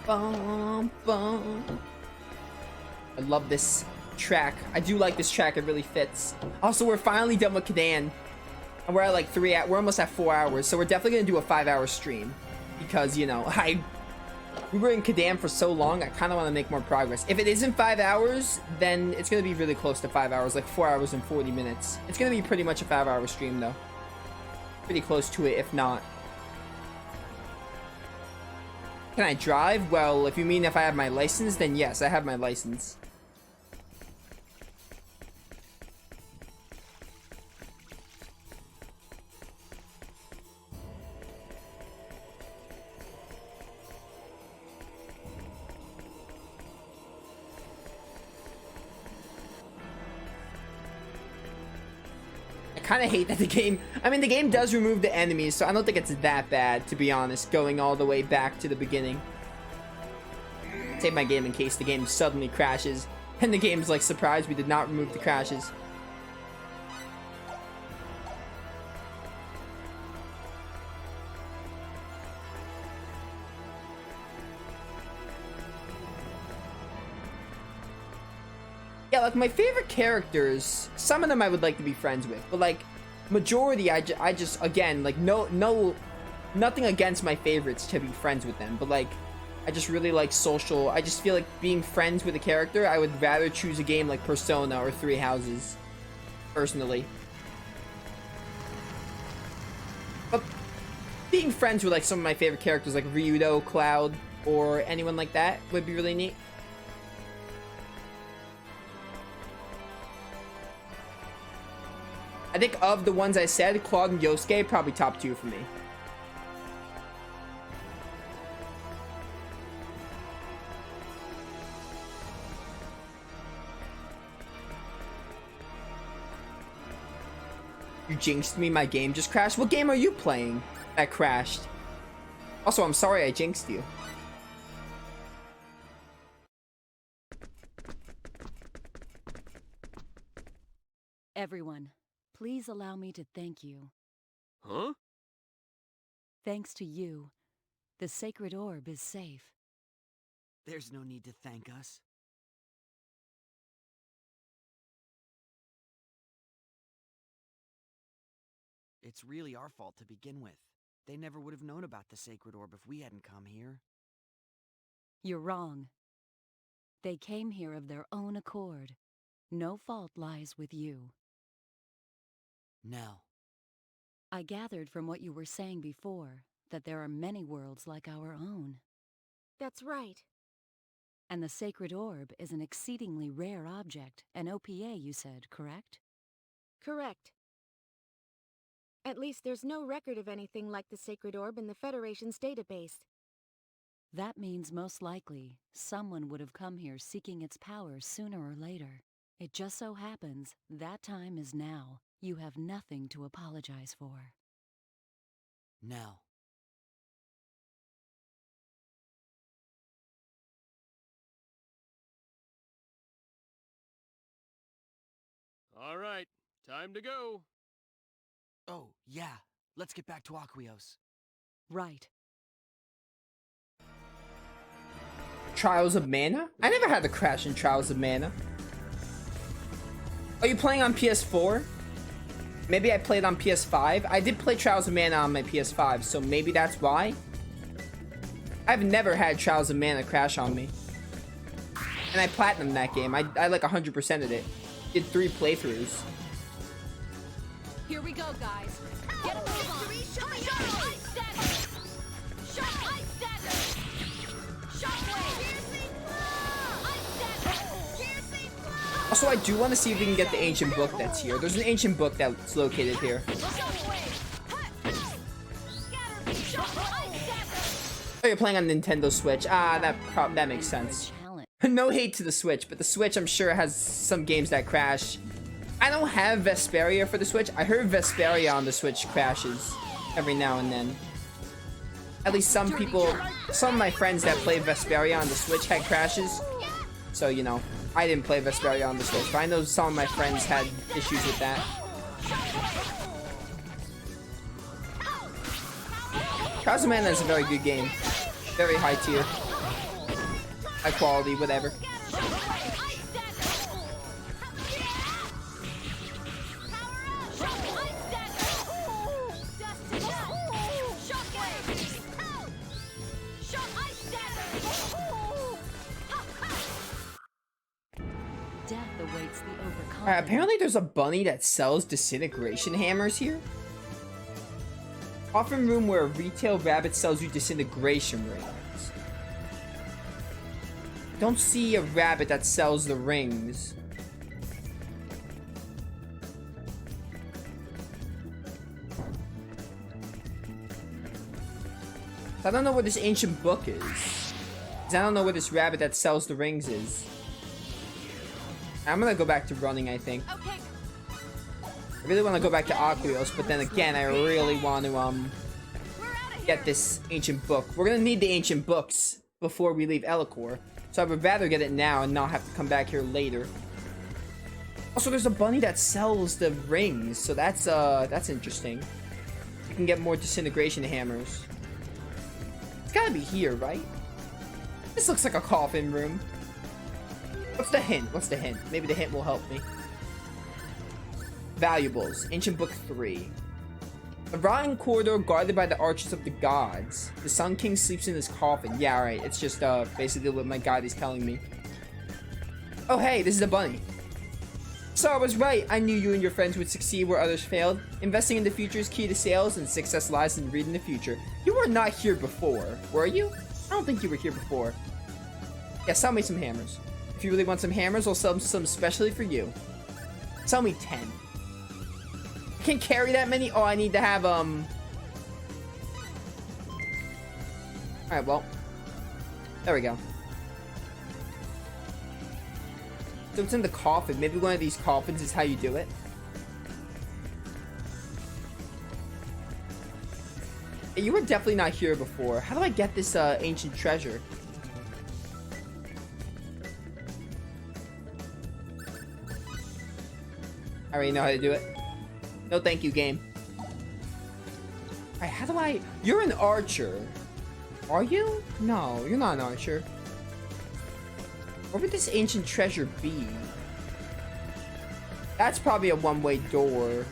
Bum, bum. I love this track. I do like this track. It really fits. Also, we're finally done with Kadan. And we're at like we're almost at 4 hours. So we're definitely going to do a 5-hour stream. Because, you know, we were in Kadan for so long, I kind of want to make more progress. If it isn't 5 hours, then it's going to be really close to 5 hours, like 4 hours and 40 minutes. It's going to be pretty much a 5-hour stream, though. Pretty close to it, if not. Can I drive? Well, if you mean if I have my license, then yes, I have my license. Kind of hate that the game, I mean, the game does remove the enemies, so I don't think it's that bad, to be honest, going all the way back to the beginning. Save my game in case the game suddenly crashes and the game's like, surprised we did not remove the crashes. Yeah, like my favorite characters, some of them I would like to be friends with, but like majority I just again, like nothing against my favorites to be friends with them, but like I just really like social. I just feel like being friends with a character, I would rather choose a game like Persona or Three Houses personally. But being friends with like some of my favorite characters like Ryudo, Cloud, or anyone like that would be really neat. I think of the ones I said, Claude and Yosuke probably top 2 for me. You jinxed me, my game just crashed. What game are you playing that crashed? Also, I'm sorry I jinxed you. Everyone, please allow me to thank you. Huh? Thanks to you, the sacred orb is safe. There's no need to thank us. It's really our fault to begin with. They never would have known about the sacred orb if we hadn't come here. You're wrong. They came here of their own accord. No fault lies with you. Nell. I gathered from what you were saying before that there are many worlds like our own. That's right. And the sacred orb is an exceedingly rare object, an OPA, you said, correct? Correct. At least there's no record of anything like the sacred orb in the Federation's database. That means most likely someone would have come here seeking its power sooner or later. It just so happens that time is now. You have nothing to apologize for. Nell. All right, time to go. Oh, yeah. Let's get back to Aquios. Right. Trials of Mana? I never had the crash in Trials of Mana. Are you playing on PS4? Maybe I played on PS5. I did play Trials of Mana on my PS5, so maybe that's why. I've never had Trials of Mana crash on me. And I platinumed that game. I like 100%ed it. Did 3 playthroughs. Here we go, guys. Get a move on. Ice Dagger. Ice Dagger. Shockwave. Ice Dagger. Also, I do want to see if we can get the ancient book that's here. There's an ancient book that's located here. Oh, you're playing on Nintendo Switch. Ah, that makes sense. No hate to the Switch, but the Switch I'm sure has some games that crash. I don't have Vesperia for the Switch. I heard Vesperia on the Switch crashes every now and then. At least some people, some of my friends that play Vesperia on the Switch had crashes. So, you know, I didn't play Vesperia on the Switch, but I know some of my friends had issues with that. Trials of Mana is a very good game. Very high tier. high quality, whatever. Death awaits the overconfident. Alright, apparently there's a bunny that sells disintegration hammers here. Coffin room where a retail rabbit sells you disintegration rings. Don't see a rabbit that sells the rings. I don't know what this ancient book is. 'Cause I don't know where this rabbit that sells the rings is. I'm gonna go back to running, I think. Okay. I really want to go back to Aqueos, but then again, I really want to, We're out of get here. this ancient book. We're gonna need the ancient books before we leave Elicor. So I would rather get it now and not have to come back here later. Also, there's a bunny that sells the rings, so that's interesting. You can get more disintegration hammers. It's gotta be here, right? This looks like a coffin room. What's the hint? What's the hint? Maybe the hint will help me. Valuables. Ancient Book 3. A rotten corridor guarded by the archers of the gods. The Sun King sleeps in his coffin. Yeah, alright. It's just basically what my guide is telling me. Oh, hey, this is a bunny. So I was right. I knew you and your friends would succeed where others failed. Investing in the future is key to sales, and success lies in reading the future. You were not here before, were you? I don't think you were here before. Yeah, sell me some hammers. If you really want some hammers, I'll sell some specially for you. Sell me 10. I can't carry that many? Oh, I need to have, Alright, well. There we go. So it's in the coffin. Maybe one of these coffins is how you do it. Hey, you were definitely not here before. How do I get this, ancient treasure? I already know how to do it. No thank you, game. Alright, how do I... You're an archer. Are you? No, you're not an archer. Where would this ancient treasure be? That's probably a one-way door.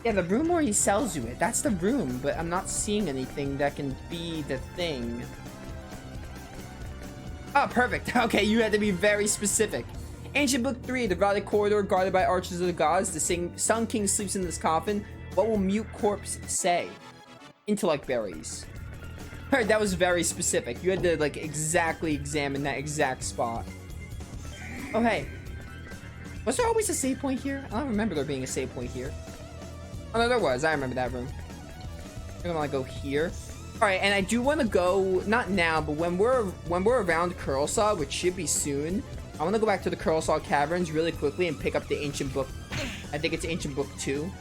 Yeah, the room where he sells you it. That's the room, but I'm not seeing anything that can be the thing. Oh, perfect. Okay, you had to be very specific. Ancient Book 3, the rotted corridor guarded by archers of the gods. The Sun King sleeps in this coffin. What will mute corpse say? Intellect berries. Alright, that was very specific. You had to, like, exactly examine that exact spot. Oh, hey. Was there always a save point here? I don't remember there being a save point here. Oh, no, there was. I remember that room. I'm gonna want to go here. Alright, and I do want to go, not now, but when we're around Curlsaw, which should be soon, I want to go back to the Curlsaw Caverns really quickly and pick up the Ancient Book. I think it's Ancient Book 2.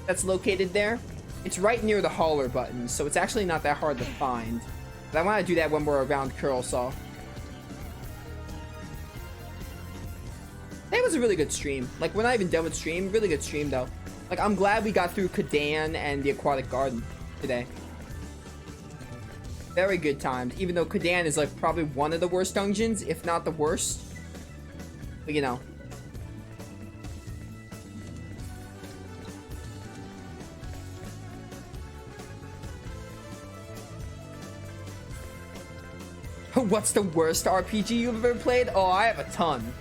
That's located there. It's right near the hauler button, so it's actually not that hard to find. But I want to do that when we're around Curlsaw. That was a really good stream. Like, we're not even done with stream. Really good stream, though. Like, I'm glad we got through Kadan and the Aquatic Garden today. Very good times, even though Kadan is, like, probably one of the worst dungeons, if not the worst. But, you know. What's the worst RPG you've ever played? Oh, I have a ton.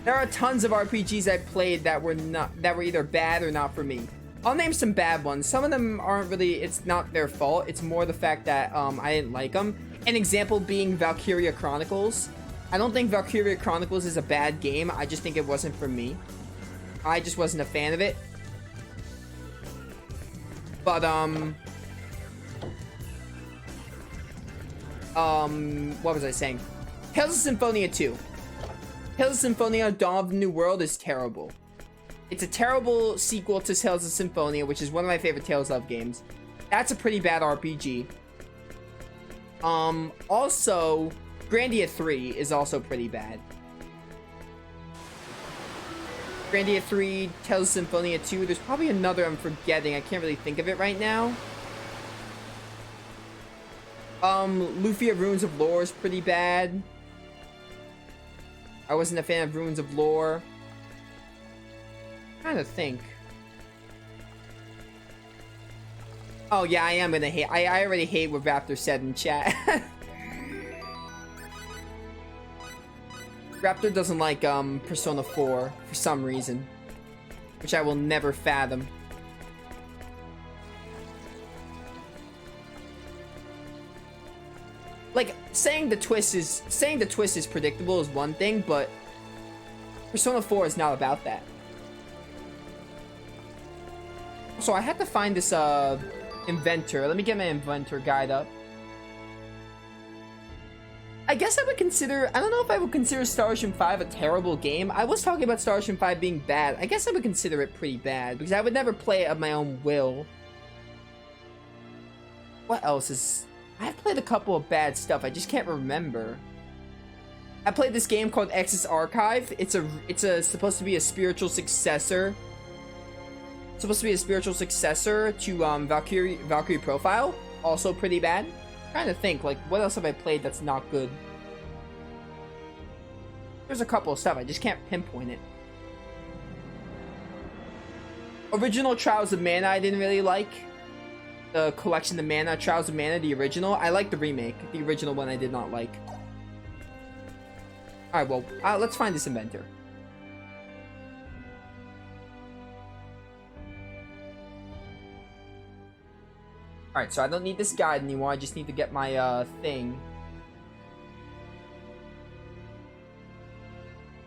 There are tons of RPGs I've played that were either bad or not for me. I'll name some bad ones. Some of them aren't really, it's not their fault. It's more the fact that I didn't like them. An example being Valkyria Chronicles. I don't think Valkyria Chronicles is a bad game. I just think it wasn't for me. I just wasn't a fan of it. But, what was I saying? Tales of Symphonia 2. Tales of Symphonia Dawn of the New World is terrible. It's a terrible sequel to Tales of Symphonia, which is one of my favorite Tales of games. That's a pretty bad RPG. Also, Grandia 3 is also pretty bad. Grandia 3, Tales of Symphonia 2. There's probably another I'm forgetting. I can't really think of it right now. Lufia Runes of Lore is pretty bad. I wasn't a fan of Runes of Lore. I'm trying to think. Oh yeah, I am gonna hate. I already hate what Raptor said in chat. Raptor doesn't like Persona 4 for some reason, which I will never fathom. Like saying the twist is predictable is one thing, but Persona 4 is not about that. So I had to find this inventor. Let me get my inventor guide up. I guess I would consider, I don't know if I would consider Star Ocean 5 a terrible game. I was talking about Star Ocean 5 being bad. I guess I would consider it pretty bad because I would never play it of my own will. What else is... I've played a couple of bad stuff. I just can't remember. I played this game called Exodus Archive. It's supposed to be a spiritual successor. It's supposed to be a spiritual successor to Valkyrie Profile. Also pretty bad. I'm trying to think, like, what else have I played that's not good? There's a couple of stuff. I just can't pinpoint it. Original Trials of Mana I didn't really like. The collection of Mana, Trials of Mana, the original. I like the remake. The original one I did not like. Alright, well, let's find this inventor. Alright, so I don't need this guide anymore. I just need to get my thing.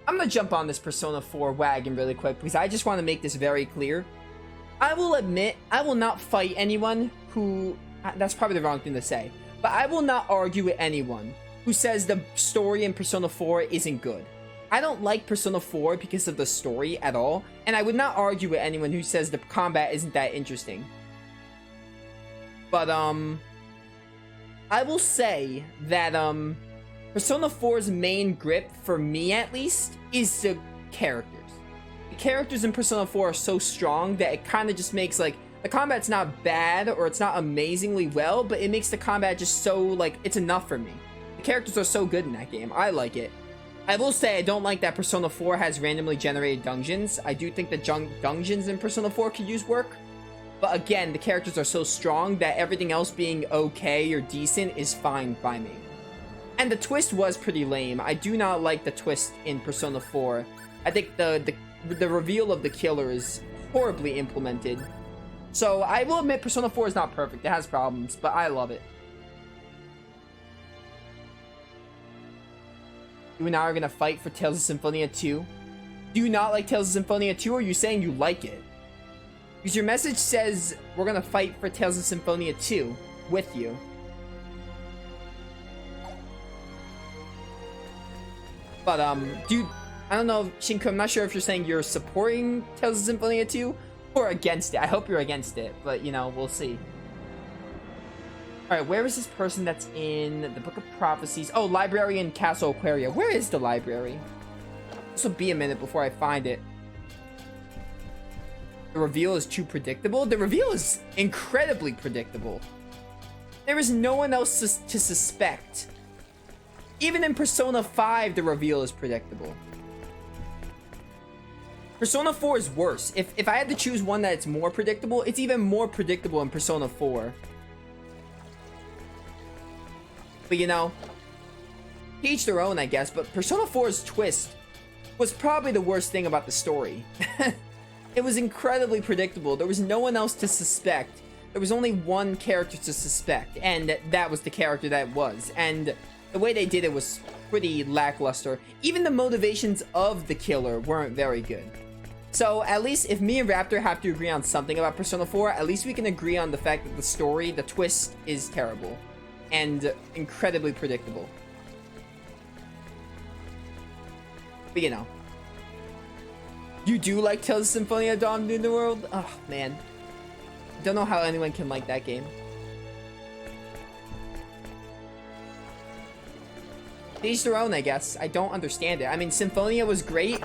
I'm gonna jump on this Persona 4 wagon really quick because I just want to make this very clear. I will admit, I will not fight anyone who... That's probably the wrong thing to say. But I will not argue with anyone who says the story in Persona 4 isn't good. I don't like Persona 4 because of the story at all. And I would not argue with anyone who says the combat isn't that interesting. But, I will say that, Persona 4's main grip, for me at least, is the characters. The characters in Persona 4 are so strong that it kind of just makes, like, the combat's not bad or it's not amazingly well, but it makes the combat just so, like, it's enough for me. The characters are so good in that game. I like it. I will say I don't like that Persona 4 has randomly generated dungeons. I do think the dungeons in Persona 4 could use work. But again, the characters are so strong that everything else being okay or decent is fine by me. And the twist was pretty lame. I do not like the twist in Persona 4. I think the reveal of the killer is horribly implemented. So I will admit Persona 4 is not perfect. It has problems, but I love it. You and I are gonna fight for Tales of Symphonia 2. Do you not like Tales of Symphonia 2, or are you saying you like it? Because your message says we're gonna fight for Tales of Symphonia 2 with you. But, dude, I don't know, Shinku, I'm not sure if you're saying you're supporting Tales of Symphonia 2 or against it. I hope you're against it, but, you know, we'll see. Alright, where is this person that's in the Book of Prophecies? Oh, Library in Castle Aquaria. Where is the library? This will be a minute before I find it. The reveal is too predictable? The reveal is incredibly predictable. There is no one else to suspect. Even in Persona 5, the reveal is predictable. Persona 4 is worse. If I had to choose one that's more predictable, it's even more predictable in Persona 4. But you know, each their own, I guess. But Persona 4's twist was probably the worst thing about the story. It was incredibly predictable. There was no one else to suspect. There was only one character to suspect, and that was the character that was. And the way they did it was pretty lackluster. Even the motivations of the killer weren't very good. So at least if me and Raptor have to agree on something about Persona 4, at least we can agree on the fact that the story, the twist, is terrible. And incredibly predictable. But you know. You do like Tales of Symphonia Dawn of the New World? Oh, man. Don't know how anyone can like that game. Each their own, I guess. I don't understand it. I mean, Symphonia was great.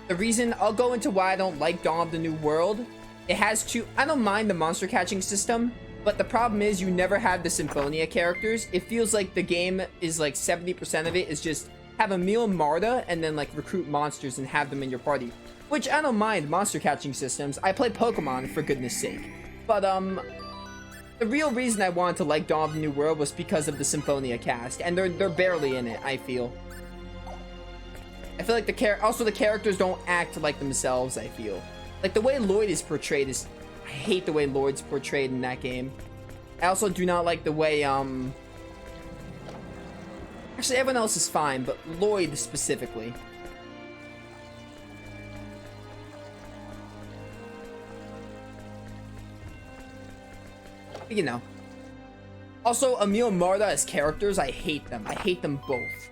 The reason, I'll go into why I don't like Dawn of the New World. It has two, I don't mind the monster catching system, but the problem is you never have the Symphonia characters. It feels like the game is like 70% of it is just have Emil and Marta and then like recruit monsters and have them in your party. Which I don't mind monster catching systems. I play Pokemon for goodness sake. But the real reason I wanted to like Dawn of the New World was because of the Symphonia cast, and they're barely in it, I feel. I feel like the characters don't act like themselves, I feel. Like the way Lloyd is portrayed is, I hate the way Lloyd's portrayed in that game. I also do not like the way actually everyone else is fine, but Lloyd specifically. You know. Also, Emil and Marta as characters, I hate them. I hate them both.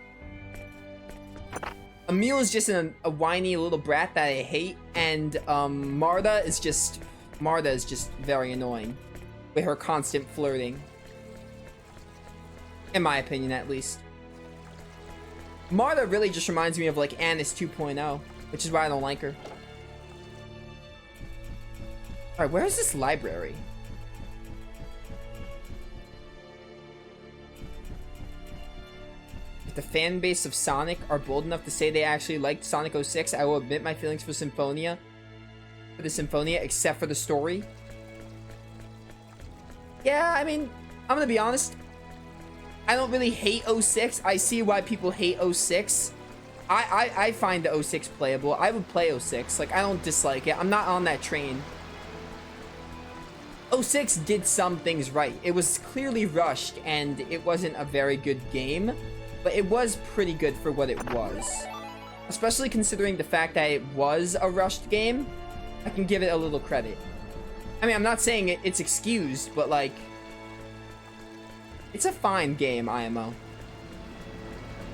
Emil is just a whiny little brat that I hate, and Marta is just very annoying with her constant flirting. In my opinion, at least. Marta really just reminds me of like Annis 2.0, which is why I don't like her. Alright, where is this library? If the fan base of Sonic are bold enough to say they actually liked Sonic 06, I will admit my feelings for the Symphonia, except for the story. Yeah, I mean, I'm gonna be honest. I don't really hate 06. I see why people hate 06. I find the 06 playable. I would play 06. Like, I don't dislike it. I'm not on that train. 06 did some things right. It was clearly rushed, and it wasn't a very good game. But it was pretty good for what it was. Especially considering the fact that it was a rushed game. I can give it a little credit. I mean, I'm not saying it's excused, but like... It's a fine game, IMO.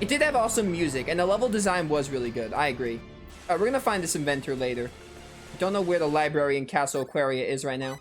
It did have awesome music, and the level design was really good. I agree. Alright, we're gonna find this inventor later. Don't know where the library in Castle Aquaria is right now.